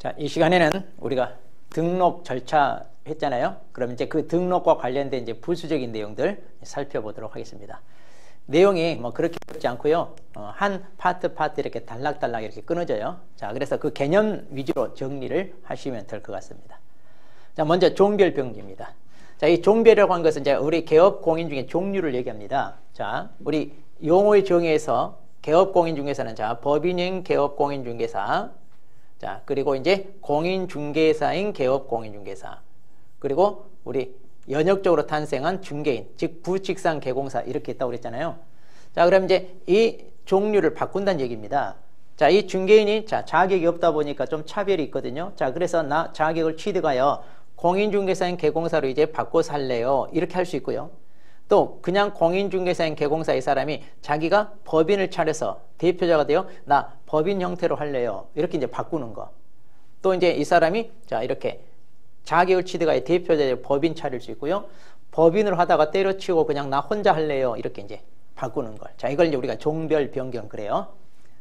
자, 이 시간에는 우리가 등록 절차 했잖아요. 그럼 이제 그 등록과 관련된 이제 부수적인 내용들 살펴보도록 하겠습니다. 내용이 뭐 그렇게 어렵지 않고요. 한 파트 이렇게 단락단락 이렇게 끊어져요. 자, 그래서 그 개념 위주로 정리를 하시면 될 것 같습니다. 자, 먼저 종별 병기입니다. 자, 이 종별이라고 하는 것은 이제 우리 개업 공인 중에 종류를 얘기합니다. 자, 우리 용어의 정의에서 개업 공인 중개사는 자, 법인형 개업 공인 중개사, 자, 그리고 이제 공인 중개사인 개업 공인 중개사, 그리고 우리 연역적으로 탄생한 중개인, 즉 부직상 개공사 이렇게 있다고 그랬잖아요. 자, 그럼 이제 이 종류를 바꾼다는 얘기입니다. 자, 이 중개인이 자, 자격이 없다 보니까 좀 차별이 있거든요. 자, 그래서 나 자격을 취득하여 공인중개사인 개공사로 이제 바꿔 살래요. 이렇게 할 수 있고요. 또 그냥 공인중개사인 개공사 이 사람이 자기가 법인을 차려서 대표자가 되어 나 법인 형태로 할래요. 이렇게 이제 바꾸는 거. 또 이제 이 사람이 자, 이렇게 자격을 취득하여 대표자 법인 차릴 수 있고요. 법인으로 하다가 때려치우고 그냥 나 혼자 할래요. 이렇게 이제 바꾸는 걸. 자, 이걸 이제 우리가 종별 변경 그래요.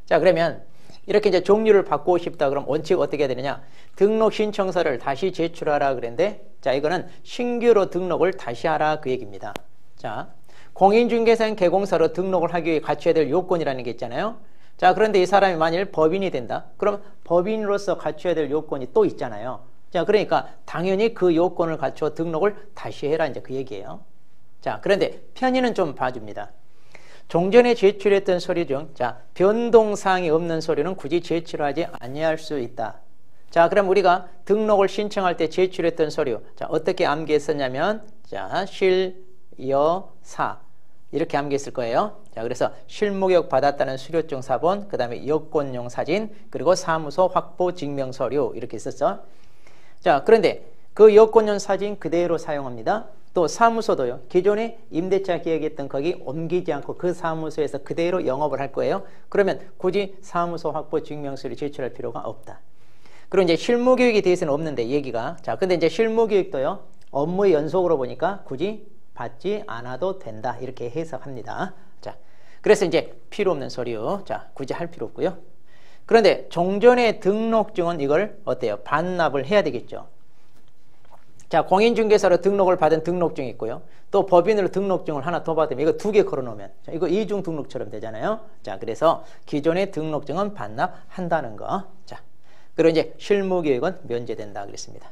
자, 그러면 이렇게 이제 종류를 바꾸고 싶다 그럼 원칙 어떻게 해야 되느냐? 등록 신청서를 다시 제출하라 그랬는데, 자, 이거는 신규로 등록을 다시 하라 그 얘기입니다. 자, 공인중개사인 개공사로 등록을 하기 위해 갖춰야 될 요건이라는 게 있잖아요. 자, 그런데 이 사람이 만일 법인이 된다? 그럼 법인으로서 갖춰야 될 요건이 또 있잖아요. 자, 그러니까 당연히 그 요건을 갖춰 등록을 다시 해라 이제 그 얘기예요. 자, 그런데 편의는 좀 봐줍니다. 종전에 제출했던 서류 중 자, 변동사항이 없는 서류는 굳이 제출하지 아니할 수 있다. 자, 그럼 우리가 등록을 신청할 때 제출했던 서류 자, 어떻게 암기했었냐면 자, 실, 여, 사 이렇게 암기했을 거예요. 자, 그래서 실무격 받았다는 수료증 사본, 그 다음에 여권용 사진, 그리고 사무소 확보 증명 서류 이렇게 있었죠. 자, 그런데 그 여권용 사진 그대로 사용합니다. 또 사무소도요. 기존에 임대차 계약했던 거기 옮기지 않고 그 사무소에서 그대로 영업을 할 거예요. 그러면 굳이 사무소 확보 증명서를 제출할 필요가 없다. 그리고 이제 실무교육에 대해서는 없는데 얘기가. 자, 근데 이제 실무교육도요. 업무의 연속으로 보니까 굳이 받지 않아도 된다. 이렇게 해석합니다. 자, 그래서 이제 필요 없는 서류. 자, 굳이 할 필요 없고요. 그런데 종전의 등록증은 이걸 어때요? 반납을 해야 되겠죠. 자, 공인중개사로 등록을 받은 등록증이 있고요. 또 법인으로 등록증을 하나 더 받으면 이거 두 개 걸어놓으면 자, 이거 이중 등록처럼 되잖아요. 자, 그래서 기존의 등록증은 반납한다는 거. 자, 그리고 이제 실무교육은 면제된다 그랬습니다.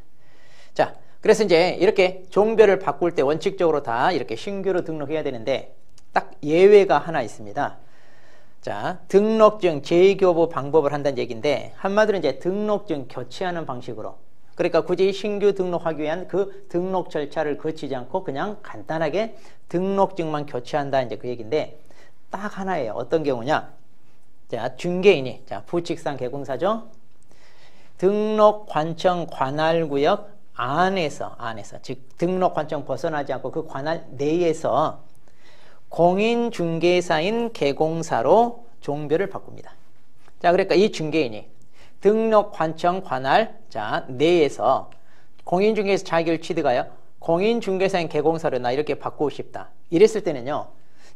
자, 그래서 이제 이렇게 종별을 바꿀 때 원칙적으로 다 이렇게 신규로 등록해야 되는데 딱 예외가 하나 있습니다. 자, 등록증 재교부 방법을 한다는 얘기인데 한마디로 이제 등록증 교체하는 방식으로. 그러니까 굳이 신규 등록하기 위한 그 등록 절차를 거치지 않고 그냥 간단하게 등록증만 교체한다 이제 그 얘기인데 딱 하나예요. 어떤 경우냐? 자, 중개인이 자, 부직상 개공사죠. 등록 관청 관할 구역 안에서 즉 등록 관청 벗어나지 않고 그 관할 내에서 공인중개사인 개공사로 종별을 바꿉니다. 자, 그러니까 이 중개인이 등록 관청 관할 자, 내에서 공인중개사 자격을 취득하여 공인중개사인 개공사로 나 이렇게 바꾸고 싶다. 이랬을 때는요.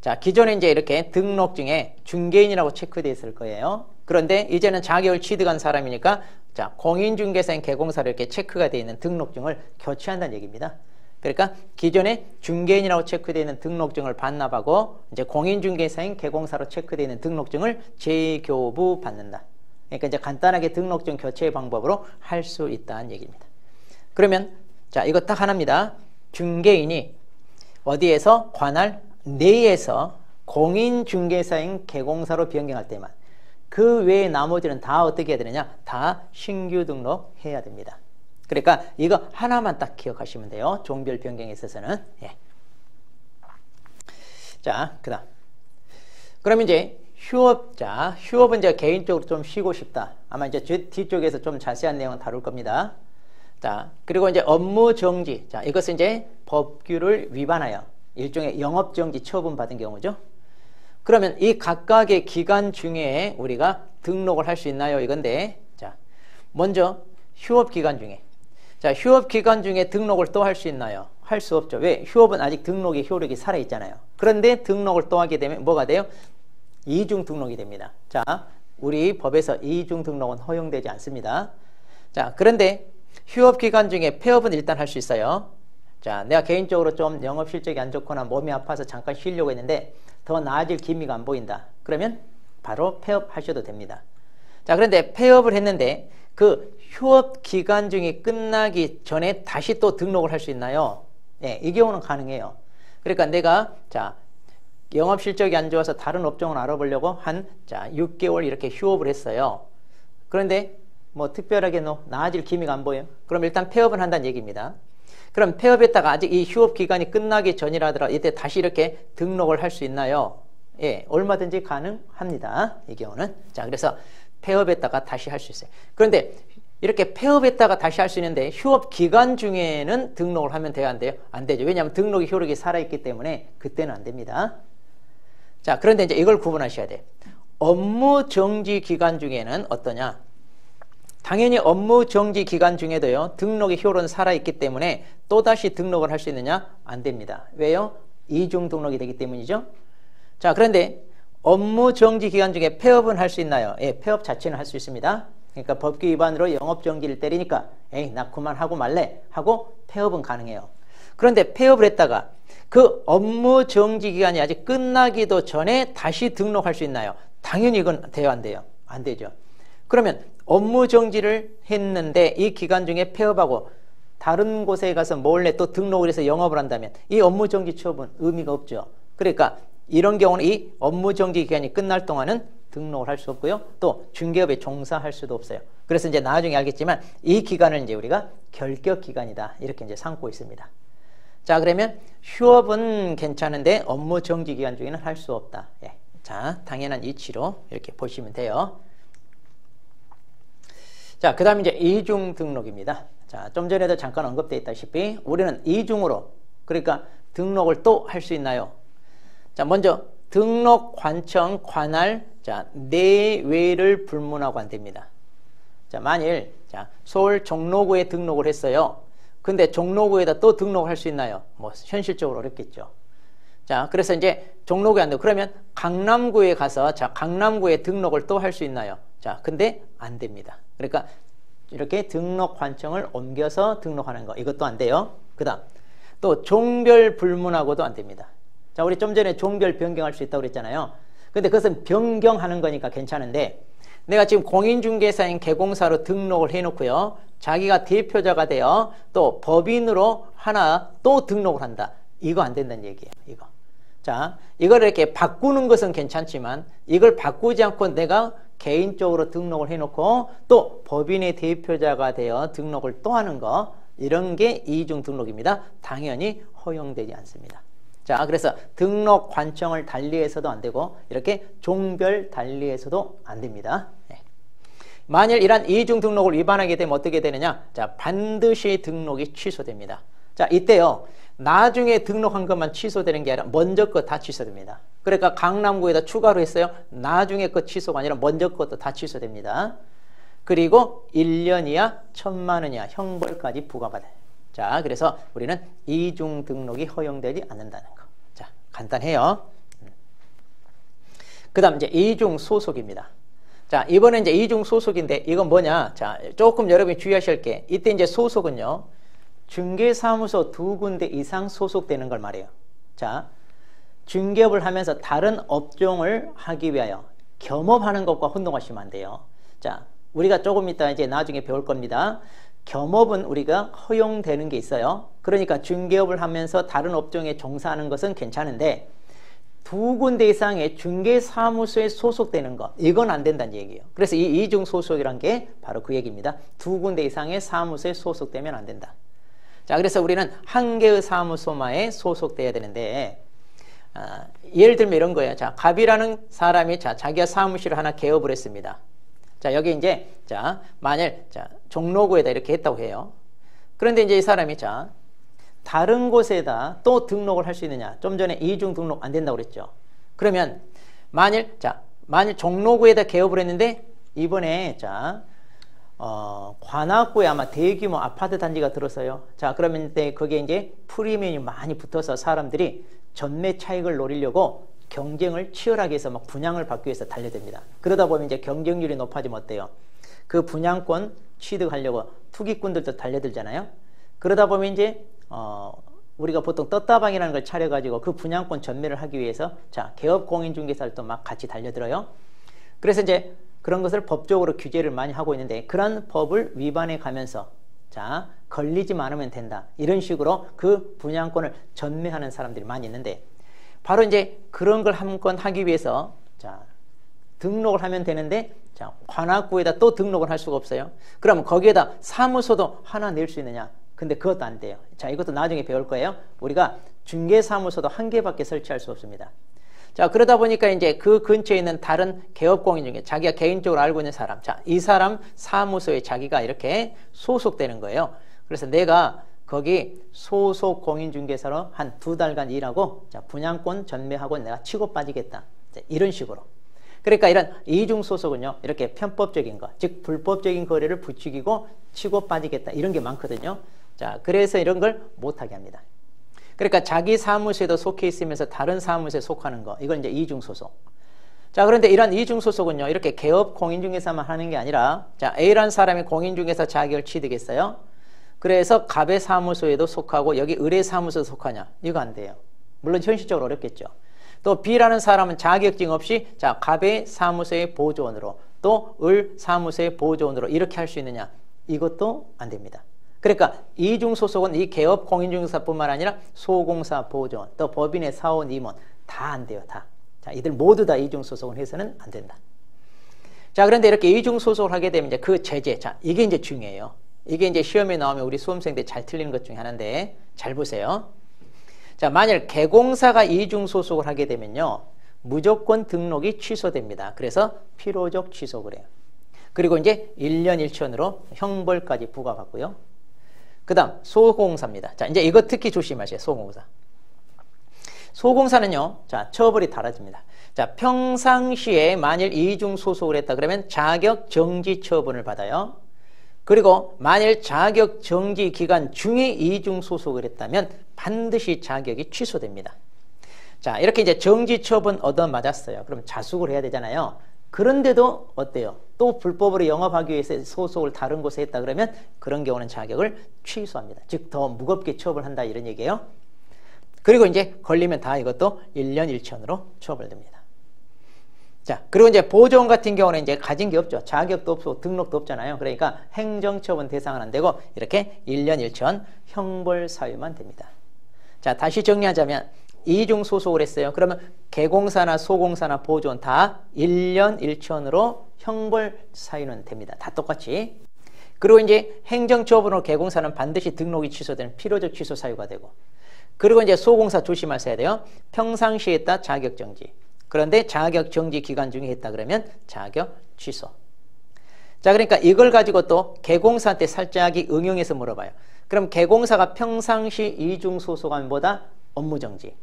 자, 기존에 이제 이렇게 등록증에 중개인이라고 체크되어 있을 거예요. 그런데 이제는 자격을 취득한 사람이니까 자, 공인중개사인 개공사로 이렇게 체크가 되어 있는 등록증을 교체한다는 얘기입니다. 그러니까 기존에 중개인이라고 체크되어 있는 등록증을 반납하고 이제 공인중개사인 개공사로 체크되어 있는 등록증을 재교부 받는다. 그러니까 이제 간단하게 등록증 교체 방법으로 할 수 있다는 얘기입니다. 그러면 자, 이거 딱 하나입니다. 중개인이 어디에서 관할 내에서 공인중개사인 개공사로 변경할 때만 그 외에 나머지는 다 어떻게 해야 되느냐? 다 신규 등록해야 됩니다. 그러니까 이거 하나만 딱 기억하시면 돼요. 종별 변경에 있어서는. 예. 자, 그다음. 그럼 이제 휴업자, 휴업은 이제 개인적으로 좀 쉬고 싶다. 아마 이제 뒤쪽에서 좀 자세한 내용은 다룰 겁니다. 자, 그리고 이제 업무 정지. 자, 이것은 이제 법규를 위반하여 일종의 영업 정지 처분 받은 경우죠. 그러면 이 각각의 기간 중에 우리가 등록을 할 수 있나요? 이건데, 자, 먼저 휴업 기간 중에. 자, 휴업 기간 중에 등록을 또 할 수 있나요? 할 수 없죠. 왜? 휴업은 아직 등록의 효력이 살아있잖아요. 그런데 등록을 또 하게 되면 뭐가 돼요? 이중 등록이 됩니다. 자, 우리 법에서 이중 등록은 허용되지 않습니다. 자, 그런데 휴업 기간 중에 폐업은 일단 할 수 있어요. 자, 내가 개인적으로 좀 영업 실적이 안 좋거나 몸이 아파서 잠깐 쉬려고 했는데 더 나아질 기미가 안 보인다. 그러면 바로 폐업하셔도 됩니다. 자, 그런데 폐업을 했는데 그 휴업 기간 중이 끝나기 전에 다시 또 등록을 할 수 있나요? 네, 이 경우는 가능해요. 그러니까 내가 자, 영업 실적이 안 좋아서 다른 업종을 알아보려고 한 6개월 이렇게 휴업을 했어요. 그런데 뭐 특별하게 나아질 기미가 안 보여요. 그럼 일단 폐업은 한다는 얘기입니다. 그럼 폐업했다가 아직 이 휴업 기간이 끝나기 전이라더라 이때 다시 이렇게 등록을 할 수 있나요? 예, 얼마든지 가능합니다. 이 경우는. 자, 그래서 폐업했다가 다시 할 수 있어요. 그런데 이렇게 폐업했다가 다시 할 수 있는데 휴업 기간 중에는 등록을 하면 돼요, 안 돼요? 안 되죠. 왜냐하면 등록의 효력이 살아있기 때문에 그때는 안 됩니다. 자, 그런데 이제 이걸 구분하셔야 돼요. 업무 정지 기간 중에는 어떠냐? 당연히 업무 정지 기간 중에도요, 등록의 효력은 살아있기 때문에 또다시 등록을 할 수 있느냐? 안 됩니다. 왜요? 이중 등록이 되기 때문이죠. 자, 그런데 업무 정지 기간 중에 폐업은 할 수 있나요? 예, 폐업 자체는 할 수 있습니다. 그러니까 법규 위반으로 영업 정지를 때리니까 에이, 나 그만하고 말래 하고 폐업은 가능해요. 그런데 폐업을 했다가 그 업무 정지 기간이 아직 끝나기도 전에 다시 등록할 수 있나요? 당연히 이건 돼요, 안 돼요? 안 되죠. 그러면 업무 정지를 했는데 이 기간 중에 폐업하고 다른 곳에 가서 몰래 또 등록을 해서 영업을 한다면 이 업무 정지 취업은 의미가 없죠. 그러니까 이런 경우는 이 업무 정지 기간이 끝날 동안은 등록을 할 수 없고요. 또 중개업에 종사할 수도 없어요. 그래서 이제 나중에 알겠지만 이 기간을 이제 우리가 결격 기간이다. 이렇게 이제 삼고 있습니다. 자, 그러면 휴업은 괜찮은데 업무 정지 기간 중에는 할 수 없다. 예. 자, 당연한 이치로 이렇게 보시면 돼요. 자, 그 다음에 이제 이중 등록입니다. 자, 좀 전에도 잠깐 언급되어 있다시피 우리는 이중으로 그러니까 등록을 또 할 수 있나요? 자, 먼저 등록, 관청, 관할, 자, 내외를 불문하고 안 됩니다. 자, 만일 자, 서울 종로구에 등록을 했어요. 근데 종로구에다 또 등록을 할 수 있나요? 뭐 현실적으로 어렵겠죠. 자, 그래서 이제 종로구에 안 되고 그러면 강남구에 가서 자, 강남구에 등록을 또 할 수 있나요? 자, 근데 안 됩니다. 그러니까 이렇게 등록 관청을 옮겨서 등록하는 거 이것도 안 돼요. 그다음 또 종별 불문하고도 안 됩니다. 자, 우리 좀 전에 종별 변경할 수 있다고 그랬잖아요. 근데 그것은 변경하는 거니까 괜찮은데 내가 지금 공인중개사인 개공사로 등록을 해놓고요. 자기가 대표자가 되어 또 법인으로 하나 또 등록을 한다. 이거 안 된다는 얘기예요. 이거. 자, 이걸 이렇게 바꾸는 것은 괜찮지만 이걸 바꾸지 않고 내가 개인적으로 등록을 해놓고 또 법인의 대표자가 되어 등록을 또 하는 거 이런 게 이중 등록입니다. 당연히 허용되지 않습니다. 자, 그래서 등록 관청을 달리해서도 안 되고 이렇게 종별 달리해서도 안 됩니다. 네. 만일 이러한 이중 등록을 위반하게 되면 어떻게 되느냐? 자, 반드시 등록이 취소됩니다. 자, 이때요. 나중에 등록한 것만 취소되는 게 아니라 먼저 거 다 취소됩니다. 그러니까 강남구에다 추가로 했어요. 나중에 거 취소가 아니라 먼저 것도 다 취소됩니다. 그리고 1년 이하 1,000만 원 이하 형벌까지 부과받아요. 자, 그래서 우리는 이중 등록이 허용되지 않는다는 거. 자, 간단해요. 그 다음 이제 이중 소속입니다. 자, 이번에 이제 이중 소속인데 이건 뭐냐? 자, 조금 여러분이 주의하실 게 이때 이제 소속은요. 중개사무소 2군데 이상 소속되는 걸 말해요. 자, 중개업을 하면서 다른 업종을 하기 위하여 겸업하는 것과 혼동하시면 안 돼요. 자, 우리가 조금 이따 이제 나중에 배울 겁니다. 겸업은 우리가 허용되는 게 있어요. 그러니까 중개업을 하면서 다른 업종에 종사하는 것은 괜찮은데 2군데 이상의 중개사무소에 소속되는 거 이건 안 된다는 얘기예요. 그래서 이 이중 소속이란 게 바로 그 얘기입니다. 2군데 이상의 사무소에 소속되면 안 된다. 자, 그래서 우리는 한 개의 사무소만에 소속돼야 되는데 예를 들면 이런 거예요. 자, 갑이라는 사람이 자기가 사무실을 하나 개업을 했습니다. 자, 여기 이제 자, 만일 자, 종로구에다 이렇게 했다고 해요. 그런데 이제 이 사람이 자, 다른 곳에다 또 등록을 할 수 있느냐? 좀 전에 이중 등록 안 된다고 그랬죠. 그러면 만일 종로구에다 개업을 했는데 이번에 자, 관악구에 아마 대규모 아파트 단지가 들어서요. 자, 그러면 거기에 이제 프리미엄이 많이 붙어서 사람들이 전매 차익을 노리려고 경쟁을 치열하게 해서 막 분양을 받기 위해서 달려듭니다. 그러다 보면 이제 경쟁률이 높아지면 어때요? 그 분양권 취득하려고 투기꾼들도 달려들잖아요. 그러다 보면 이제 우리가 보통 떴다방이라는 걸 차려가지고 그 분양권 전매를 하기 위해서 자, 개업 공인중개사를 또 막 같이 달려들어요. 그래서 이제 그런 것을 법적으로 규제를 많이 하고 있는데 그런 법을 위반해 가면서 자, 걸리지만 않으면 된다. 이런 식으로 그 분양권을 전매하는 사람들이 많이 있는데 바로 이제 그런 걸 한 건 하기 위해서 자, 등록을 하면 되는데 자, 관악구에다 또 등록을 할 수가 없어요. 그러면 거기에다 사무소도 하나 낼 수 있느냐? 근데 그것도 안 돼요. 자, 이것도 나중에 배울 거예요. 우리가 중개사무소도 한 개밖에 설치할 수 없습니다. 자, 그러다 보니까 이제 그 근처에 있는 다른 개업공인 중에 자기가 개인적으로 알고 있는 사람, 자, 이 사람 사무소에 자기가 이렇게 소속되는 거예요. 그래서 내가 거기 소속 공인중개사로 한 2달간 일하고 자, 분양권 전매하고 내가 치고 빠지겠다. 자, 이런 식으로. 그러니까 이런 이중소속은요, 이렇게 편법적인 거, 즉 불법적인 거래를 부추기고 치고 빠지겠다. 이런 게 많거든요. 자, 그래서 이런 걸 못하게 합니다. 그러니까 자기 사무소에도 속해 있으면서 다른 사무소에 속하는 거, 이걸 이제 이중소속. 자, 그런데 이런 이중소속은요, 이렇게 개업 공인중개사만 하는 게 아니라, 자, A라는 사람이 공인중개사 자격을 취득했어요. 그래서 갑의 사무소에도 속하고 여기 을의 사무소에 속하냐? 이거 안 돼요. 물론 현실적으로 어렵겠죠. 또 B라는 사람은 자격증 없이 자, 갑의 사무소의 보조원으로 또 을 사무소의 보조원으로 이렇게 할 수 있느냐? 이것도 안 됩니다. 그러니까 이중소속은 이 개업 공인중개사뿐만 아니라 소공사 보조원, 또 법인의 사원 임원 다 안 돼요. 다. 자, 이들 모두 다 이중소속을 해서는 안 된다. 자, 그런데 이렇게 이중소속을 하게 되면 이제 그 제재, 자, 이게 이제 중요해요. 이게 이제 시험에 나오면 우리 수험생들 잘 틀리는 것 중에 하나인데 잘 보세요. 자, 만일 개공사가 이중소속을 하게 되면요, 무조건 등록이 취소됩니다. 그래서 필요적 취소를 해요. 그리고 이제 1년 1천으로 형벌까지 부과받고요. 그 다음 소공사입니다. 자, 이제 이거 특히 조심하세요. 소공사. 소공사는요, 자, 처벌이 달라집니다. 자, 평상시에 만일 이중소속을 했다 그러면 자격 정지 처분을 받아요. 그리고 만일 자격 정지 기간 중에 이중소속을 했다면 반드시 자격이 취소됩니다. 자, 이렇게 이제 정지 처분 얻어맞았어요. 그럼 자숙을 해야 되잖아요. 그런데도 어때요? 또 불법으로 영업하기 위해서 소속을 다른 곳에 했다 그러면 그런 경우는 자격을 취소합니다. 즉 더 무겁게 처벌한다 이런 얘기예요. 그리고 이제 걸리면 다 이것도 1년 1천으로 처벌됩니다. 자, 그리고 이제 보조원 같은 경우는 이제 가진 게 없죠. 자격도 없고 등록도 없잖아요. 그러니까 행정처분 대상은 안 되고 이렇게 1년 1천 형벌 사유만 됩니다. 자, 다시 정리하자면 이중소속을 했어요. 그러면 개공사나 소공사나 보조원 다 1년 1천으로 형벌 사유는 됩니다. 다 똑같이. 그리고 이제 행정처분으로 개공사는 반드시 등록이 취소되는 필요적 취소 사유가 되고, 그리고 이제 소공사 조심하셔야 돼요. 평상시에 했다 자격정지. 그런데 자격정지 기간 중에 했다 그러면 자격 취소. 자, 그러니까 이걸 가지고 또 개공사한테 살짝이 응용해서 물어봐요. 그럼 개공사가 평상시 이중소속하면 뭐다? 업무정지.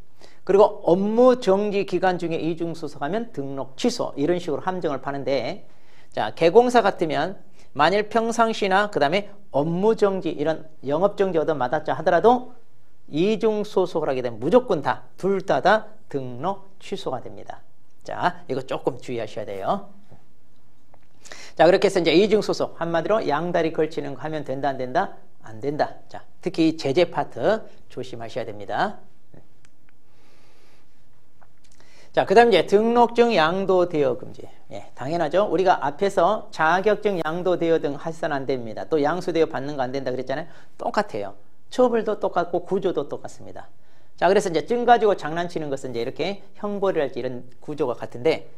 그리고 업무정지 기간 중에 이중소속하면 등록 취소. 이런 식으로 함정을 파는데, 자, 개공사 같으면 만일 평상시나 그 다음에 업무정지 이런 영업정지 얻어맞았자 하더라도 이중소속을 하게 되면 무조건 다 둘 다 등록 취소가 됩니다. 자, 이거 조금 주의하셔야 돼요. 자, 그렇게 해서 이제 이중소속 한마디로 양다리 걸치는 거 하면 된다 안 된다? 안 된다. 자, 특히 이 제재 파트 조심하셔야 됩니다. 자, 그 다음 이제 등록증 양도 대여 금지. 예, 당연하죠. 우리가 앞에서 자격증 양도 대여 등 하셔서는 안 됩니다. 또 양수 대여 받는 거 안 된다 그랬잖아요. 똑같아요. 처벌도 똑같고 구조도 똑같습니다. 자, 그래서 이제 증 가지고 장난치는 것은 이제 이렇게 형벌이랄지 이런 구조가 같은데,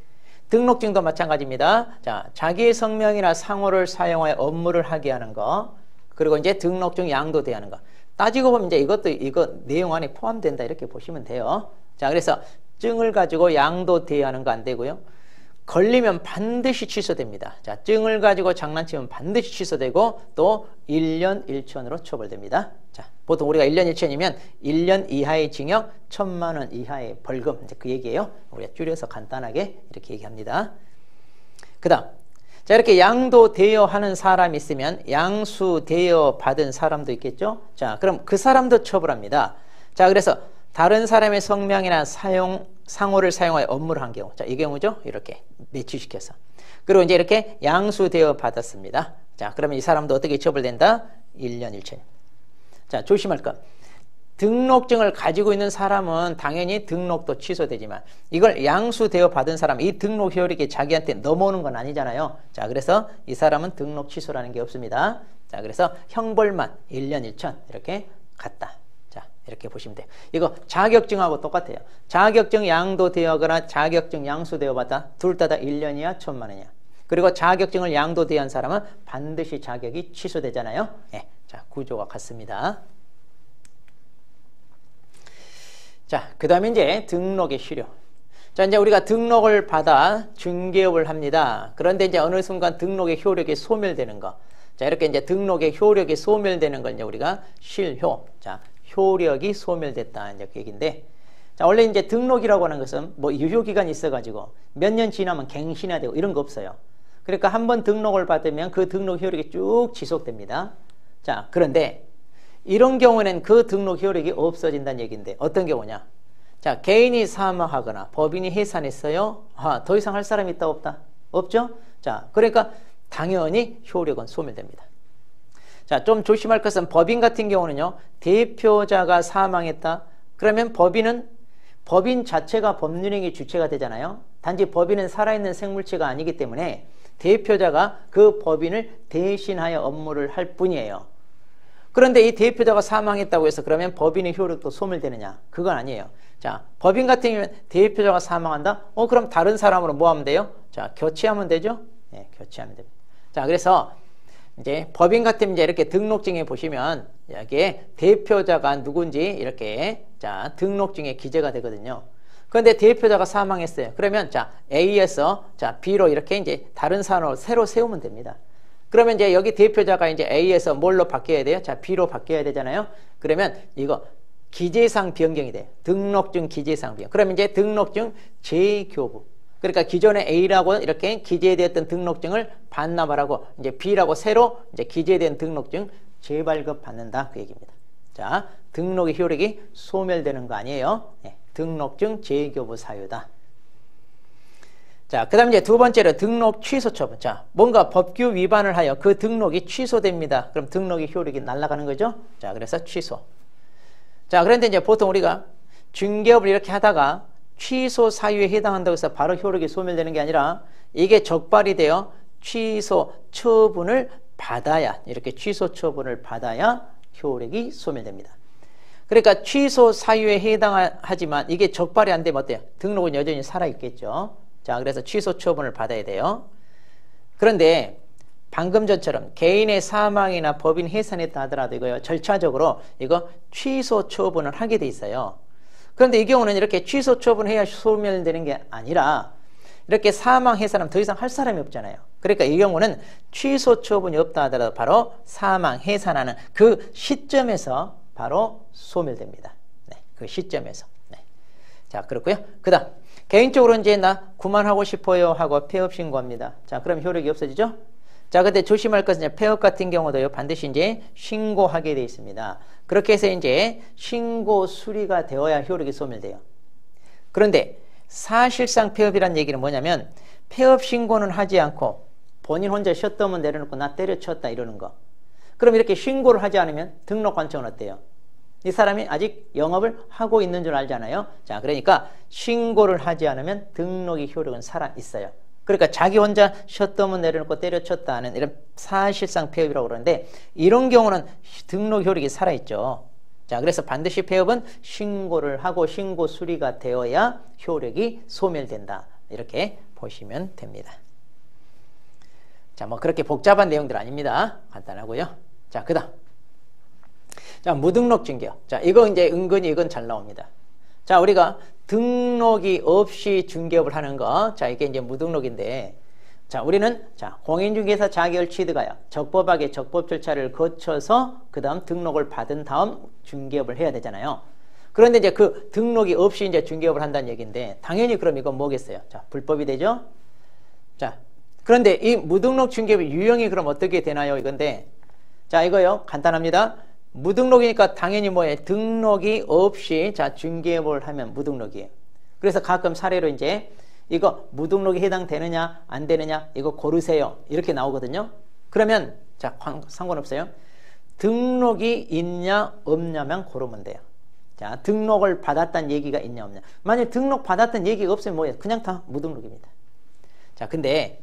등록증도 마찬가지입니다. 자, 자기의 성명이나 상호를 사용하여 업무를 하게 하는 거, 그리고 이제 등록증 양도 대하는 거. 따지고 보면 이제 이것도 이거 내용 안에 포함된다 이렇게 보시면 돼요. 자, 그래서 증을 가지고 양도 대하는 거 안 되고요. 걸리면 반드시 취소됩니다. 자, 증을 가지고 장난치면 반드시 취소되고 또 1년 1천으로 처벌됩니다. 자, 보통 우리가 1년 1천이면 1년 이하의 징역, 1,000만 원 이하의 벌금. 이제 그 얘기예요. 우리가 줄여서 간단하게 이렇게 얘기합니다. 그 다음, 자, 이렇게 양도 대여하는 사람이 있으면 양수 대여 받은 사람도 있겠죠. 자, 그럼 그 사람도 처벌합니다. 자, 그래서 다른 사람의 성명이나 상호를 사용하여 업무를 한 경우. 자, 이 경우죠. 이렇게 매치시켜서. 그리고 이제 이렇게 양수되어 받았습니다. 자, 그러면 이 사람도 어떻게 처벌된다? 1년 1천. 자, 조심할 것. 등록증을 가지고 있는 사람은 당연히 등록도 취소되지만 이걸 양수되어 받은 사람, 이 등록 효력이 자기한테 넘어오는 건 아니잖아요. 자, 그래서 이 사람은 등록 취소라는 게 없습니다. 자, 그래서 형벌만 1년 1천 이렇게 같다. 자, 이렇게 보시면 돼요. 이거 자격증하고 똑같아요. 자격증 양도되어거나 자격증 양수되어 받다. 둘 다 1년이야, 1,000만 원이야. 그리고 자격증을 양도되어 사람은 반드시 자격이 취소되잖아요. 네. 자, 구조가 같습니다. 자, 그 다음에 이제 등록의 실효. 자, 이제 우리가 등록을 받아 중개업을 합니다. 그런데 이제 어느 순간 등록의 효력이 소멸되는 거. 자, 이렇게 이제 등록의 효력이 소멸되는 걸 이제 우리가 실효. 자, 효력이 소멸됐다. 이제 그 얘기인데. 자, 원래 이제 등록이라고 하는 것은 뭐 유효기간이 있어가지고 몇 년 지나면 갱신해야 되고 이런 거 없어요. 그러니까 한번 등록을 받으면 그 등록 효력이 쭉 지속됩니다. 자, 그런데 이런 경우에는 그 등록 효력이 없어진다는 얘기인데 어떤 경우냐? 자, 개인이 사망하거나 법인이 해산했어요. 더 이상 할 사람이 있다 없다? 없죠? 자, 그러니까 당연히 효력은 소멸됩니다. 자, 좀 조심할 것은 법인 같은 경우는요. 대표자가 사망했다. 그러면 법인 자체가 법률행위 주체가 되잖아요. 단지 법인은 살아있는 생물체가 아니기 때문에 대표자가 그 법인을 대신하여 업무를 할 뿐이에요. 그런데 이 대표자가 사망했다고 해서 그러면 법인의 효력도 소멸되느냐? 그건 아니에요. 자, 법인 같은 경우는 대표자가 사망한다? 그럼 다른 사람으로 뭐 하면 돼요? 자, 교체하면 되죠? 네, 교체하면 됩니다. 자, 그래서 이제 법인 같으면 이제 이렇게 등록증에 보시면 여기에 대표자가 누군지 이렇게 자, 등록증에 기재가 되거든요. 그런데 대표자가 사망했어요. 그러면 자, A에서 자, B로 이렇게 이제 다른 사람으로 새로 세우면 됩니다. 그러면 이제 여기 대표자가 이제 A에서 뭘로 바뀌어야 돼요? 자, B로 바뀌어야 되잖아요. 그러면 이거 기재상 변경이 돼요. 등록증 기재상 변경. 그러면 이제 등록증 재교부. 그러니까 기존에 A라고 이렇게 기재되었던 등록증을 반납을 하고 이제 B라고 새로 이제 기재된 등록증 재발급 받는다 그 얘기입니다. 자, 등록의 효력이 소멸되는 거 아니에요. 네, 등록증 재교부 사유다. 자, 그 다음 이제 두 번째로 등록 취소 처분. 자, 뭔가 법규 위반을 하여 그 등록이 취소됩니다. 그럼 등록의 효력이 날아가는 거죠. 자, 그래서 취소. 자, 그런데 이제 보통 우리가 중개업을 이렇게 하다가 취소 사유에 해당한다고 해서 바로 효력이 소멸되는 게 아니라 이게 적발이 되어 취소 처분을 받아야, 이렇게 취소 처분을 받아야 효력이 소멸됩니다. 그러니까 취소 사유에 해당하지만 이게 적발이 안 되면 어때요? 등록은 여전히 살아있겠죠. 자, 그래서 취소 처분을 받아야 돼요. 그런데 방금 전처럼 개인의 사망이나 법인 해산했다 하더라도 이거요, 절차적으로 이거 취소 처분을 하게 돼 있어요. 그런데 이 경우는 이렇게 취소 처분해야 소멸되는 게 아니라 이렇게 사망 해산하면 더 이상 할 사람이 없잖아요. 그러니까 이 경우는 취소 처분이 없다 하더라도 바로 사망 해산하는 그 시점에서 바로 소멸됩니다. 네, 그 시점에서. 네. 자, 그렇고요. 그다음 개인적으로 이제 나 그만하고 싶어요 하고 폐업 신고합니다. 자, 그럼 효력이 없어지죠? 자, 근데 조심할 것은 이제 폐업 같은 경우도요, 반드시 이제 신고하게 되어 있습니다. 그렇게 해서 이제 신고 수리가 되어야 효력이 소멸돼요. 그런데 사실상 폐업이란 얘기는 뭐냐면 폐업 신고는 하지 않고 본인 혼자 셧다운 내려놓고 나 때려쳤다 이러는 거. 그럼 이렇게 신고를 하지 않으면 등록 관청은 어때요? 이 사람이 아직 영업을 하고 있는 줄 알잖아요. 자, 그러니까 신고를 하지 않으면 등록의 효력은 살아있어요. 그러니까 자기 혼자 셧다운 내려놓고 때려쳤다 하는 이런 사실상 폐업이라고 그러는데 이런 경우는 등록 효력이 살아있죠. 자, 그래서 반드시 폐업은 신고를 하고 신고 수리가 되어야 효력이 소멸된다. 이렇게 보시면 됩니다. 자, 뭐 그렇게 복잡한 내용들 아닙니다. 간단하고요. 자, 그다음. 자, 무등록 중개업. 자, 이거 이제 은근히 이건 잘 나옵니다. 자, 우리가 등록이 없이 중개업을 하는 거. 자, 이게 이제 무등록인데. 자, 우리는 자, 공인중개사 자격을 취득하여 적법하게 적법 절차를 거쳐서 그다음 등록을 받은 다음 중개업을 해야 되잖아요. 그런데 이제 그 등록이 없이 이제 중개업을 한다는 얘기인데 당연히 그럼 이건 뭐겠어요? 자, 불법이 되죠? 자, 그런데 이 무등록 중개업의 유형이 그럼 어떻게 되나요? 이건데 자, 이거요. 간단합니다. 무등록이니까 당연히 뭐예요? 등록이 없이 자, 중개업을 하면 무등록이에요. 그래서 가끔 사례로 이제 이거 무등록에 해당되느냐 안 되느냐 이거 고르세요 이렇게 나오거든요. 그러면 자 상관없어요. 등록이 있냐 없냐만 고르면 돼요. 자 등록을 받았다는 얘기가 있냐 없냐. 만약 등록 받았다는 얘기가 없으면 뭐예요? 그냥 다 무등록입니다. 자 근데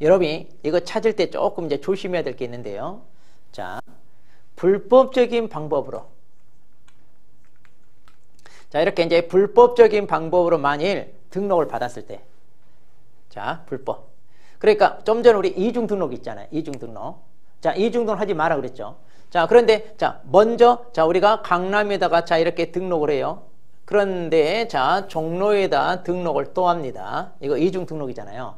여러분이 이거 찾을 때 조금 이제 조심해야 될 게 있는데요. 자 불법적인 방법으로 자 이렇게 이제 불법적인 방법으로 만일 등록을 받았을 때 자 불법 그러니까 좀 전에 우리 이중 등록 있잖아요. 이중 등록 자 이중 등록 하지 마라 그랬죠. 자 그런데 자 먼저 자 우리가 강남에다가 자 이렇게 등록을 해요. 그런데 자 종로에다 등록을 또 합니다. 이거 이중 등록이잖아요.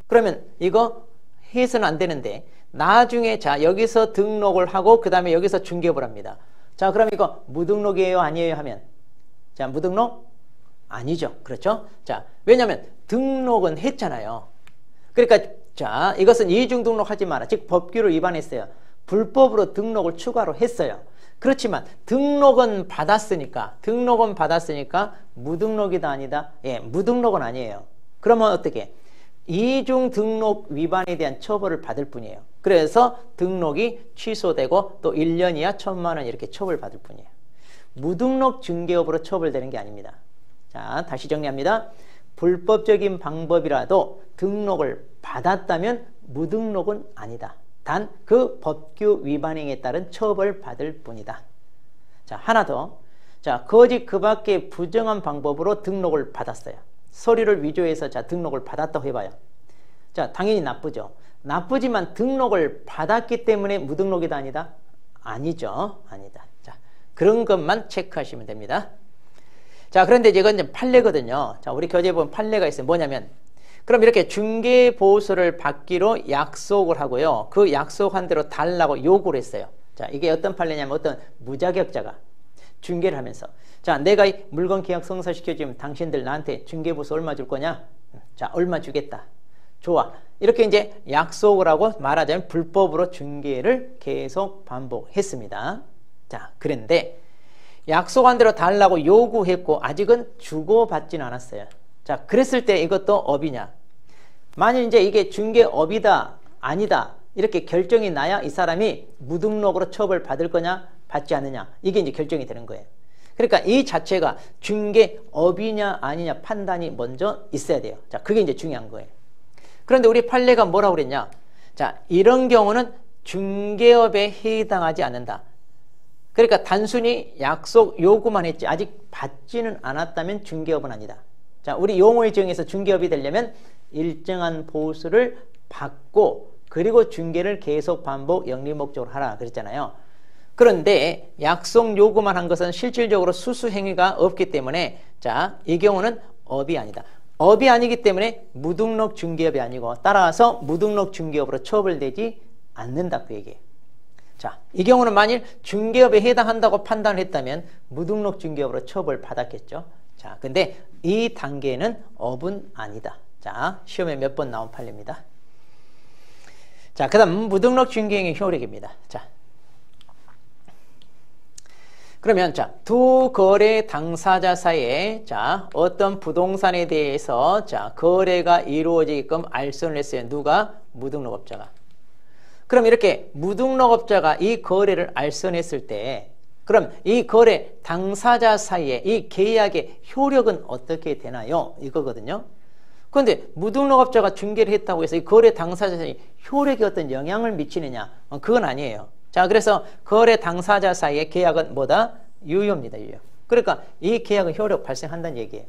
그러면 이거 해서는 안 되는데 나중에 자 여기서 등록을 하고 그 다음에 여기서 중개업을 합니다. 자 그럼 이거 무등록이에요 아니에요 하면 자 무등록? 아니죠. 그렇죠? 자 왜냐하면 등록은 했잖아요. 그러니까 자 이것은 이중 등록하지 마라. 즉 법규를 위반했어요. 불법으로 등록을 추가로 했어요. 그렇지만 등록은 받았으니까 무등록이다 아니다? 예, 무등록은 아니에요. 그러면 어떻게? 이중 등록 위반에 대한 처벌을 받을 뿐이에요. 그래서 등록이 취소되고 또 1년 이하 1,000만 원 이렇게 처벌받을 뿐이에요. 무등록 중개업으로 처벌되는 게 아닙니다. 자, 다시 정리합니다. 불법적인 방법이라도 등록을 받았다면 무등록은 아니다. 단 그 법규 위반행위에 따른 처벌받을 뿐이다. 자, 하나 더. 자, 거짓 그 밖에 부정한 방법으로 등록을 받았어요. 서류를 위조해서 자 등록을 받았다고 해봐요. 자, 당연히 나쁘죠. 나쁘지만 등록을 받았기 때문에 무등록이다 아니다? 아니죠. 아니다. 자, 그런 것만 체크하시면 됩니다. 자, 그런데 이건 이제 판례거든요. 자, 우리 교재에 보면 판례가 있어요. 뭐냐면, 그럼 이렇게 중개보수를 받기로 약속을 하고요. 그 약속한 대로 달라고 요구를 했어요. 자, 이게 어떤 판례냐면 어떤 무자격자가 중개를 하면서 자, 내가 이 물건 계약 성사시켜주면 당신들 나한테 중개보수 얼마 줄 거냐? 자, 얼마 주겠다. 좋아. 이렇게 이제 약속을 하고 말하자면 불법으로 중개를 계속 반복했습니다. 자, 그런데 약속한 대로 달라고 요구했고 아직은 주고받지는 않았어요. 자, 그랬을 때 이것도 업이냐? 만일 이제 이게 중개업이다, 아니다 이렇게 결정이 나야 이 사람이 무등록으로 처벌받을 거냐, 받지 않느냐 이게 이제 결정이 되는 거예요. 그러니까 이 자체가 중개업이냐 아니냐 판단이 먼저 있어야 돼요. 자, 그게 이제 중요한 거예요. 그런데 우리 판례가 뭐라고 그랬냐? 자, 이런 경우는 중개업에 해당하지 않는다. 그러니까 단순히 약속 요구만 했지 아직 받지는 않았다면 중개업은 아니다. 자, 우리 용어의 정의에서 중개업이 되려면 일정한 보수를 받고 그리고 중개를 계속 반복 영리 목적으로 하라 그랬잖아요. 그런데 약속 요구만 한 것은 실질적으로 수수 행위가 없기 때문에 자, 이 경우는 업이 아니다. 업이 아니기 때문에 무등록 중개업이 아니고 따라서 무등록 중개업으로 처벌되지 않는다 그 얘기예요. 자, 이 경우는 만일 중개업에 해당한다고 판단을 했다면 무등록 중개업으로 처벌받았겠죠. 자, 근데 이 단계는 업은 아니다. 자, 시험에 몇 번 나온 판례입니다. 자, 그 다음 무등록 중개행위 효력입니다. 자, 그러면 자, 두 거래 당사자 사이에 자, 어떤 부동산에 대해서 자, 거래가 이루어지게끔 알선을 했어요. 누가? 무등록업자가. 그럼 이렇게 무등록업자가 이 거래를 알선했을 때 그럼 이 거래 당사자 사이에 이 계약의 효력은 어떻게 되나요? 이거거든요. 그런데 무등록업자가 중개를 했다고 해서 이 거래 당사자 사이에 효력이 어떤 영향을 미치느냐? 그건 아니에요. 자, 그래서 거래 당사자 사이의 계약은 뭐다? 유효입니다. 유효. 그러니까 이 계약은 효력 발생한다는 얘기예요.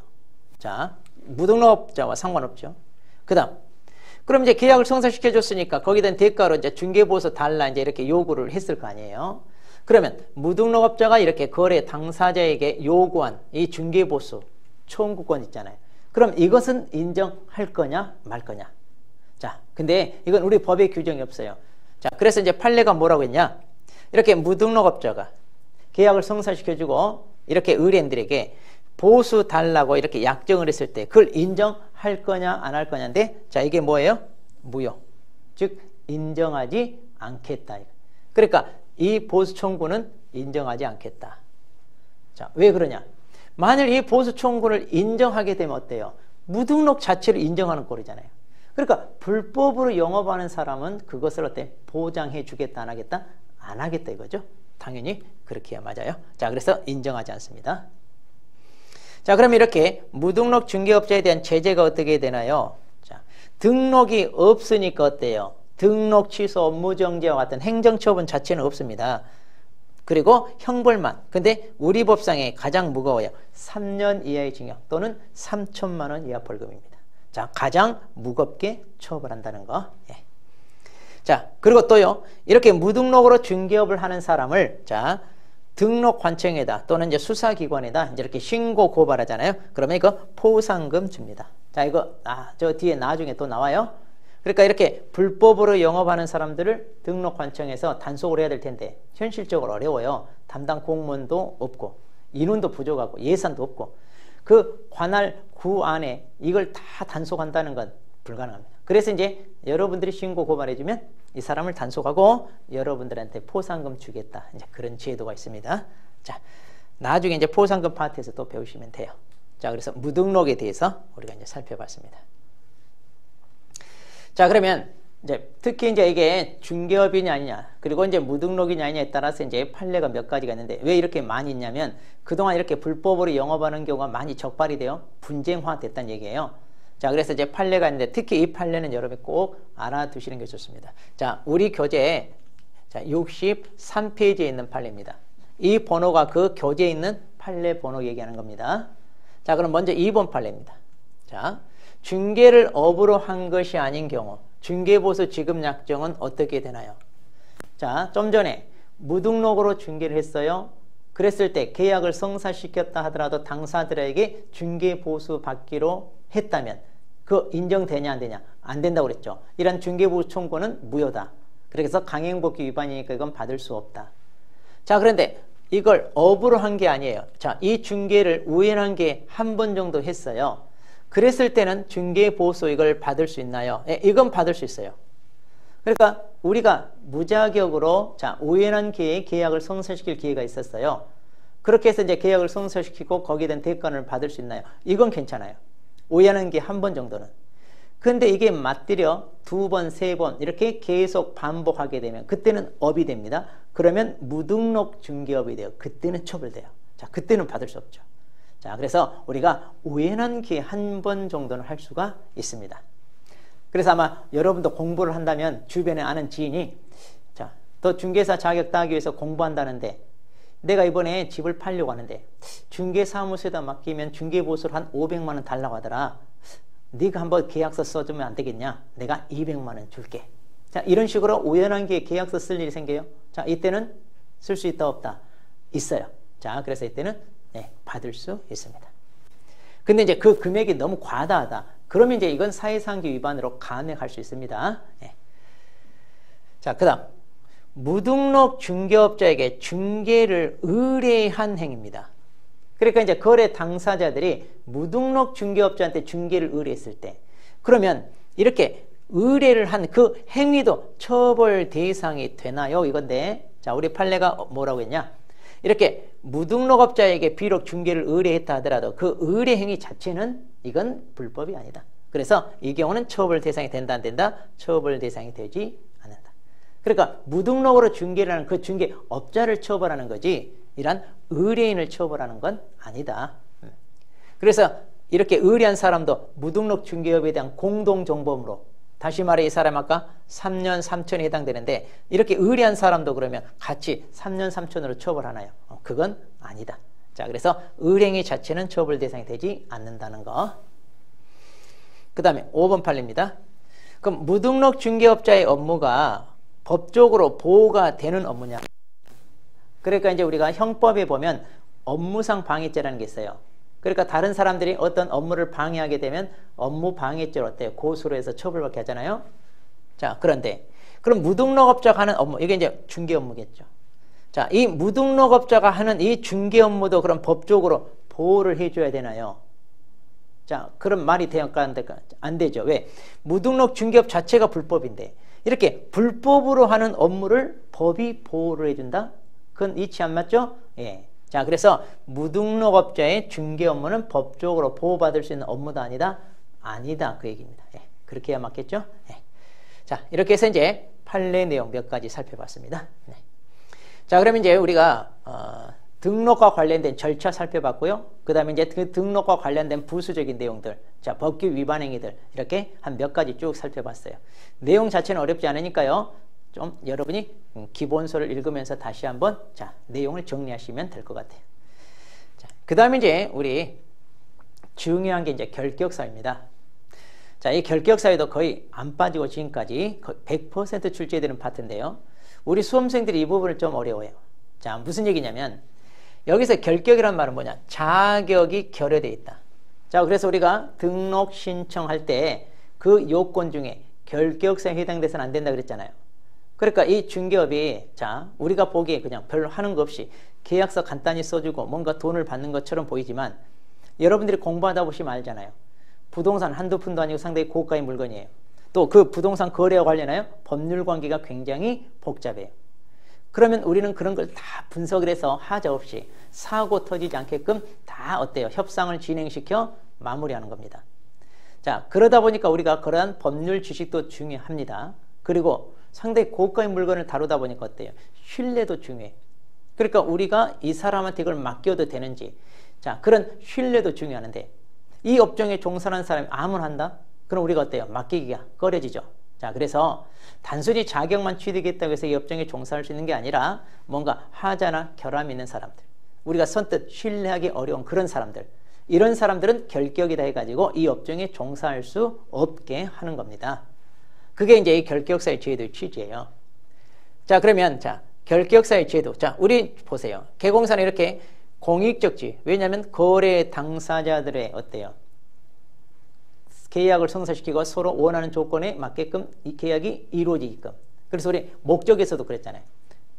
자, 무등록업자와 상관없죠. 그 다음 그럼 이제 계약을 성사시켜줬으니까 거기에 대한 대가로 이제 중개보수 달라 이제 이렇게 요구를 했을 거 아니에요. 그러면 무등록업자가 이렇게 거래 당사자에게 요구한 이 중개보수 청구권 있잖아요. 그럼 이것은 인정할 거냐 말 거냐. 자, 근데 이건 우리 법에 규정이 없어요. 자, 그래서 이제 판례가 뭐라고 했냐? 이렇게 무등록업자가 계약을 성사시켜주고 이렇게 의뢰인들에게 보수 달라고 이렇게 약정을 했을 때 그걸 인정할 거냐 안 할 거냐인데 자, 이게 뭐예요? 무효. 즉 인정하지 않겠다. 그러니까 이 보수 청구는 인정하지 않겠다. 자, 왜 그러냐? 만일 이 보수 청구를 인정하게 되면 어때요? 무등록 자체를 인정하는 꼴이잖아요. 그러니까 불법으로 영업하는 사람은 그것을 어때? 보장해 주겠다, 안 하겠다? 안 하겠다 이거죠. 당연히 그렇게 해야 맞아요. 자, 그래서 인정하지 않습니다. 자, 그럼 이렇게 무등록 중개업자에 대한 제재가 어떻게 되나요? 자, 등록이 없으니까 어때요? 등록 취소, 업무정지와 같은 행정처분 자체는 없습니다. 그리고 형벌만. 근데 우리 법상에 가장 무거워요. 3년 이하의 징역 또는 3천만 원 이하 벌금입니다. 자, 가장 무겁게 처벌한다는 거. 예. 자, 그리고 또요, 이렇게 무등록으로 중개업을 하는 사람을, 자, 등록관청에다 또는 이제 수사기관에다 이제 이렇게 신고 고발하잖아요. 그러면 이거 포상금 줍니다. 자, 이거, 저 뒤에 나중에 또 나와요. 그러니까 이렇게 불법으로 영업하는 사람들을 등록관청에서 단속을 해야 될 텐데, 현실적으로 어려워요. 담당 공무원도 없고, 인원도 부족하고, 예산도 없고, 그 관할 구 안에 이걸 다 단속한다는 건 불가능합니다. 그래서 이제 여러분들이 신고 고발해주면 이 사람을 단속하고 여러분들한테 포상금 주겠다. 이제 그런 제도가 있습니다. 자, 나중에 이제 포상금 파트에서 또 배우시면 돼요. 자, 그래서 무등록에 대해서 우리가 이제 살펴봤습니다. 자, 그러면 이제 특히 이제 이게 중개업이냐 아니냐, 그리고 이제 무등록이냐 아니냐에 따라서 이제 판례가 몇 가지가 있는데 왜 이렇게 많이 있냐면 그동안 이렇게 불법으로 영업하는 경우가 많이 적발이 돼요. 분쟁화 됐다는 얘기예요. 자, 그래서 이제 판례가 있는데 특히 이 판례는 여러분이 꼭 알아두시는 게 좋습니다. 자, 우리 교재에 자, 63페이지에 있는 판례입니다. 이 번호가 그 교재에 있는 판례 번호 얘기하는 겁니다. 자, 그럼 먼저 2번 판례입니다. 자, 중개를 업으로 한 것이 아닌 경우 중개보수 지급 약정은 어떻게 되나요? 자, 좀 전에 무등록으로 중개를 했어요. 그랬을 때 계약을 성사시켰다 하더라도 당사자들에게 중개보수 받기로 했다면 그 인정되냐 안 되냐? 안 된다고 그랬죠. 이런 중개보수 청구는 무효다. 그래서 강행법규 위반이니까 이건 받을 수 없다. 자, 그런데 이걸 업으로 한 게 아니에요. 자, 이 중개를 우연한 게 한 번 정도 했어요. 그랬을 때는 중개보수 이걸 받을 수 있나요? 예, 이건 받을 수 있어요. 그러니까 우리가 무자격으로 자, 우연한 기회에 계약을 성사시킬 기회가 있었어요. 그렇게 해서 이제 계약을 성사시키고 거기에 대한 대가를 받을 수 있나요? 이건 괜찮아요. 우연한 게 한 번 정도는. 근데 이게 맞들여 2번, 3번 이렇게 계속 반복하게 되면 그때는 업이 됩니다. 그러면 무등록 중개업이 돼요. 그때는 처벌돼요. 자, 그때는 받을 수 없죠. 자, 그래서 우리가 우연한 기회 한 번 정도는 할 수가 있습니다. 그래서 아마 여러분도 공부를 한다면 주변에 아는 지인이 자, 너 중개사 자격 따기 위해서 공부한다는데 내가 이번에 집을 팔려고 하는데 중개사무소에다 맡기면 중개보수를 한 500만 원 달라고 하더라. 네가 한번 계약서 써주면 안 되겠냐? 내가 200만 원 줄게. 자, 이런 식으로 우연한 기회에 계약서 쓸 일이 생겨요. 자, 이때는 쓸 수 있다 없다? 있어요. 자, 그래서 이때는 네, 받을 수 있습니다. 근데 이제 그 금액이 너무 과다하다. 그러면 이제 이건 사회상규 위반으로 간행할 수 있습니다. 네. 자, 그 다음 무등록 중개업자에게 중개를 의뢰한 행위입니다. 그러니까 이제 거래 당사자들이 무등록 중개업자한테 중개를 의뢰했을 때 그러면 이렇게 의뢰를 한 그 행위도 처벌 대상이 되나요? 이건데 자, 우리 판례가 뭐라고 했냐? 이렇게 무등록업자에게 비록 중개를 의뢰했다 하더라도 그 의뢰 행위 자체는 이건 불법이 아니다. 그래서 이 경우는 처벌 대상이 된다 안 된다? 처벌 대상이 되지 않는다. 그러니까 무등록으로 중개를 하는 그 중개업자를 처벌하는 거지 이란 의뢰인을 처벌하는 건 아니다. 그래서 이렇게 의뢰한 사람도 무등록 중개업에 대한 공동정범으로 다시 말해 이 사람 아까 3년 3천에 해당되는데 이렇게 의뢰한 사람도 그러면 같이 3년 3천으로 처벌하나요? 그건 아니다. 자, 그래서 의뢰행위 자체는 처벌 대상이 되지 않는다는 거. 그 다음에 5번 판례입니다. 그럼 무등록 중개업자의 업무가 법적으로 보호가 되는 업무냐? 그러니까 이제 우리가 형법에 보면 업무상 방해죄라는 게 있어요. 그러니까 다른 사람들이 어떤 업무를 방해하게 되면 업무 방해죄로 어때요? 고소로 해서 처벌받게 하잖아요. 자, 그런데 그럼 무등록업자가 하는 업무, 이게 이제 중개 업무겠죠. 자, 이 무등록업자가 하는 이 중개 업무도 그럼 법적으로 보호를 해줘야 되나요? 자, 그럼 말이 될까 안 되죠. 왜? 무등록 중개업 자체가 불법인데 이렇게 불법으로 하는 업무를 법이 보호를 해준다? 그건 이치 안 맞죠? 예. 자, 그래서 무등록업자의 중개 업무는 법적으로 보호받을 수 있는 업무도 아니다? 아니다. 그 얘기입니다. 예, 그렇게 해야 맞겠죠? 예. 자, 이렇게 해서 이제 판례 내용 몇 가지 살펴봤습니다. 네. 자, 그러면 이제 우리가 등록과 관련된 절차 살펴봤고요. 그 다음에 이제 그 등록과 관련된 부수적인 내용들, 자, 법규 위반 행위들, 이렇게 한 몇 가지 쭉 살펴봤어요. 내용 자체는 어렵지 않으니까요. 좀 여러분이 기본서를 읽으면서 다시 한번 자, 내용을 정리하시면 될 것 같아요. 자, 그 다음에 이제 우리 중요한 게 이제 결격사유입니다. 자, 이 결격사유도 거의 안 빠지고 지금까지 100% 출제되는 파트인데요. 우리 수험생들이 이 부분을 좀 어려워요. 자, 무슨 얘기냐면 여기서 결격이란 말은 뭐냐? 자격이 결여되어 있다. 자, 그래서 우리가 등록 신청할 때 그 요건 중에 결격사유에 해당돼서는 안 된다 그랬잖아요. 그러니까 이 중개업이 자, 우리가 보기에 그냥 별로 하는 거 없이 계약서 간단히 써주고 뭔가 돈을 받는 것처럼 보이지만 여러분들이 공부하다 보시면 알잖아요. 부동산 한두 푼도 아니고 상당히 고가의 물건이에요. 또 그 부동산 거래와 관련하여 법률 관계가 굉장히 복잡해요. 그러면 우리는 그런 걸 다 분석을 해서 하자 없이 사고 터지지 않게끔 다 어때요? 협상을 진행시켜 마무리하는 겁니다. 자, 그러다 보니까 우리가 그러한 법률 지식도 중요합니다. 그리고 상당히 고가의 물건을 다루다 보니까 어때요? 신뢰도 중요해. 그러니까 우리가 이 사람한테 이걸 맡겨도 되는지, 자, 그런 신뢰도 중요하는데 이 업종에 종사하는 사람이 아무나 한다? 그럼 우리가 어때요? 맡기기가 꺼려지죠. 자, 그래서 단순히 자격만 취득했다고 해서 이 업종에 종사할 수 있는 게 아니라 뭔가 하자나 결함 있는 사람들, 우리가 선뜻 신뢰하기 어려운 그런 사람들, 이런 사람들은 결격이다 해가지고 이 업종에 종사할 수 없게 하는 겁니다. 그게 이제 이 결격사유 제도의 취지예요. 자, 그러면 자, 결격사유 제도. 자, 우리 보세요. 개공사는 이렇게 공익적 지위. 왜냐하면 거래 당사자들의 어때요? 계약을 성사시키고 서로 원하는 조건에 맞게끔 이 계약이 이루어지게끔. 그래서 우리 목적에서도 그랬잖아요.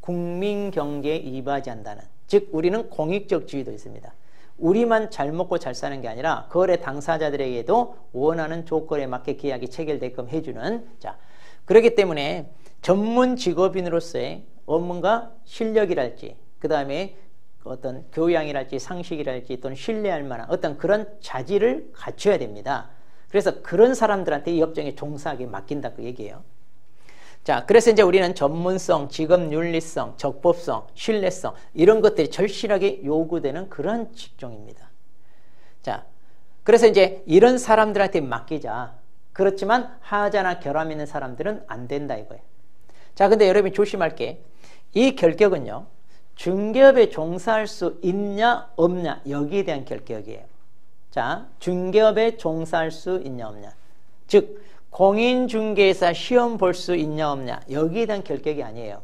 국민 경제에 이바지한다는. 즉 우리는 공익적 지위도 있습니다. 우리만 잘 먹고 잘 사는 게 아니라 거래 당사자들에게도 원하는 조건에 맞게 계약이 체결되게끔 해주는. 자, 그렇기 때문에 전문 직업인으로서의 업무가 실력이랄지, 그 다음에 어떤 교양이랄지 상식이랄지 또는 신뢰할 만한 어떤 그런 자질을 갖춰야 됩니다. 그래서 그런 사람들한테 이 업종에 종사하게 맡긴다 그 얘기예요. 자, 그래서 이제 우리는 전문성, 직업윤리성, 적법성, 신뢰성 이런 것들이 절실하게 요구되는 그런 직종입니다. 자, 그래서 이제 이런 사람들한테 맡기자. 그렇지만 하자나 결함 있는 사람들은 안 된다 이거예요. 자, 근데 여러분이 조심할 게 이 결격은요. 중개업에 종사할 수 있냐 없냐 여기에 대한 결격이에요. 자, 중개업에 종사할 수 있냐 없냐. 즉 공인중개사 시험 볼 수 있냐 없냐 여기에 대한 결격이 아니에요.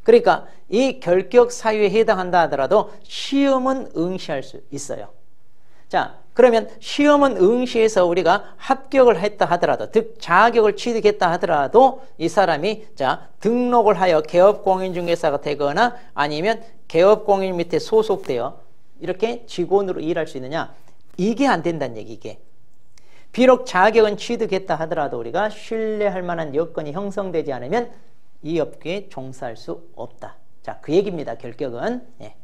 그러니까 이 결격 사유에 해당한다 하더라도 시험은 응시할 수 있어요. 자, 그러면 시험은 응시해서 우리가 합격을 했다 하더라도, 즉 자격을 취득했다 하더라도 이 사람이 자 등록을 하여 개업공인중개사가 되거나 아니면 개업공인 밑에 소속되어 이렇게 직원으로 일할 수 있느냐, 이게 안 된다는 얘기. 이게 비록 자격은 취득했다 하더라도 우리가 신뢰할 만한 여건이 형성되지 않으면 이 업계에 종사할 수 없다. 자, 그 얘기입니다. 결격은. 예.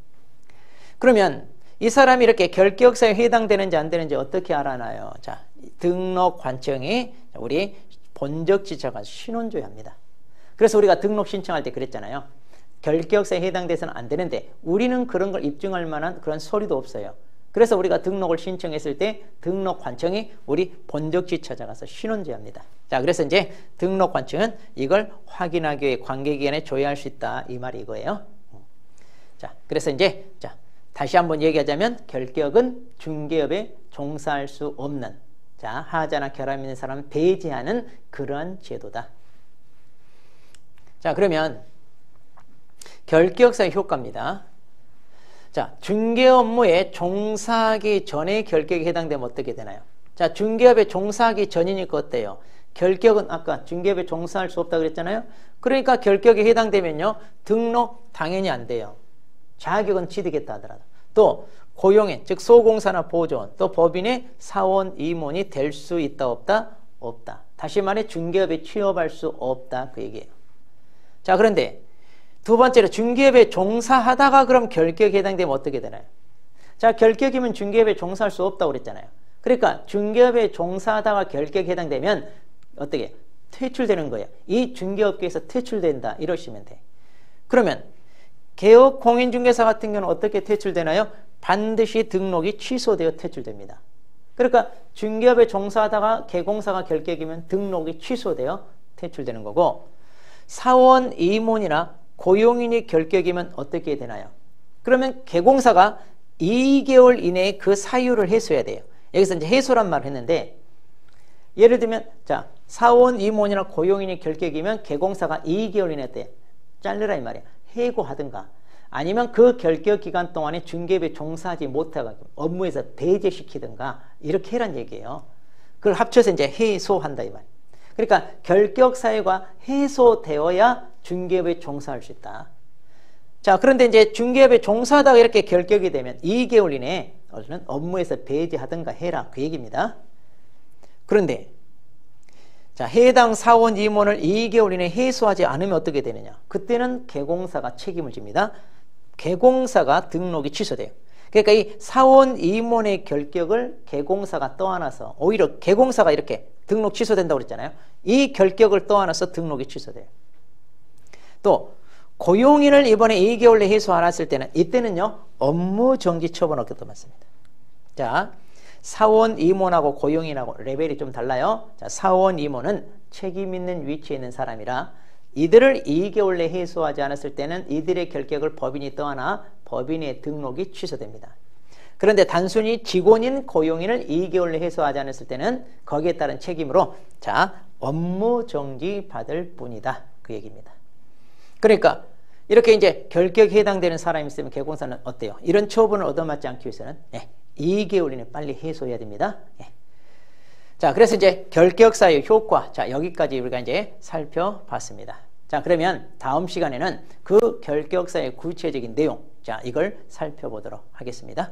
그러면 이 사람이 이렇게 결격사유에 해당되는지 안 되는지 어떻게 알아나요? 자, 등록 관청이 우리 본적지처가 신원줘야 합니다. 그래서 우리가 등록 신청할 때 그랬잖아요. 결격사유에 해당돼서는 안 되는데 우리는 그런 걸 입증할 만한 그런 서류도 없어요. 그래서 우리가 등록을 신청했을 때 등록 관청이 우리 본적지 찾아가서 신원줘야 합니다. 자, 그래서 이제 등록 관청은 이걸 확인하기 위해 관계기관에 조회할 수 있다 이 말이 이거예요. 자, 그래서 이제 자 다시 한번 얘기하자면 결격은 중개업에 종사할 수 없는 자 하자나 결함 있는 사람을 배제하는 그러한 제도다. 자, 그러면 결격사의 효과입니다. 자, 중개 업무에 종사하기 전에 결격에 해당되면 어떻게 되나요? 자, 중개업에 종사하기 전이니까 어때요? 결격은 아까 중개업에 종사할 수 없다고 그랬잖아요. 그러니까 결격에 해당되면요. 등록 당연히 안 돼요. 자격은 취득했다 하더라도. 또 고용인, 즉 소공사나 보조원, 또 법인의 사원, 임원이 될 수 있다 없다? 없다. 다시 말해 중개업에 취업할 수 없다 그 얘기예요. 자, 그런데 두 번째로 중개업에 종사하다가 그럼 결격에 해당되면 어떻게 되나요? 자, 결격이면 중개업에 종사할 수 없다고 그랬잖아요. 그러니까 중개업에 종사하다가 결격에 해당되면 어떻게? 퇴출되는 거예요. 이 중개업계에서 퇴출된다 이러시면 돼. 그러면 개업 공인중개사 같은 경우는 어떻게 퇴출되나요? 반드시 등록이 취소되어 퇴출됩니다. 그러니까 중개업에 종사하다가 개공사가 결격이면 등록이 취소되어 퇴출되는 거고, 사원 임원이나 고용인이 결격이면 어떻게 되나요? 그러면 개공사가 2개월 이내에 그 사유를 해소해야 돼요. 여기서 이제 해소란 말을 했는데, 예를 들면 자, 사원 임원이나 고용인이 결격이면 개공사가 2개월 이내에 때 잘르라 이 말이야. 해고하든가 아니면 그 결격 기간 동안에 중개업에 종사하지 못하고 업무에서 배제시키든가 이렇게 해란 얘기예요. 그걸 합쳐서 이제 해소한다 이 말이에요. 그러니까 결격 사유가 해소되어야 중개업에 종사할 수 있다. 자, 그런데 이제 중개업에 종사하다가 이렇게 결격이 되면 2개월 이내에 업무에서 배제하든가 해라 그 얘기입니다. 그런데 자, 해당 사원 임원을 2개월 이내에 해소하지 않으면 어떻게 되느냐? 그때는 개공사가 책임을 집니다. 개공사가 등록이 취소돼요. 그러니까 이 사원 임원의 결격을 개공사가 떠안아서 오히려 개공사가 이렇게 등록 취소된다고 그랬잖아요. 이 결격을 떠안아서 등록이 취소돼요. 또 고용인을 이번에 2개월 내에 해소 안 했을 때는 이때는요 업무 정지 처분을 얻게 맞습니다. 자, 사원 임원하고 고용인하고 레벨이 좀 달라요. 자, 사원 임원은 책임 있는 위치에 있는 사람이라 이들을 2개월 내에 해소하지 않았을 때는 이들의 결격을 법인이 떠안아 법인의 등록이 취소됩니다. 그런데 단순히 직원인 고용인을 2개월 내에 해소하지 않았을 때는 거기에 따른 책임으로 자, 업무 정지 받을 뿐이다 그 얘기입니다. 그러니까 이렇게 이제 결격에 해당되는 사람이 있으면 개공사는 어때요? 이런 처분을 얻어맞지 않기 위해서는 2개월 이내 빨리 해소해야 됩니다. 자, 그래서 이제 결격사유 효과, 자, 여기까지 우리가 이제 살펴봤습니다. 자, 그러면 다음 시간에는 그 결격사유의 구체적인 내용, 자, 이걸 살펴보도록 하겠습니다.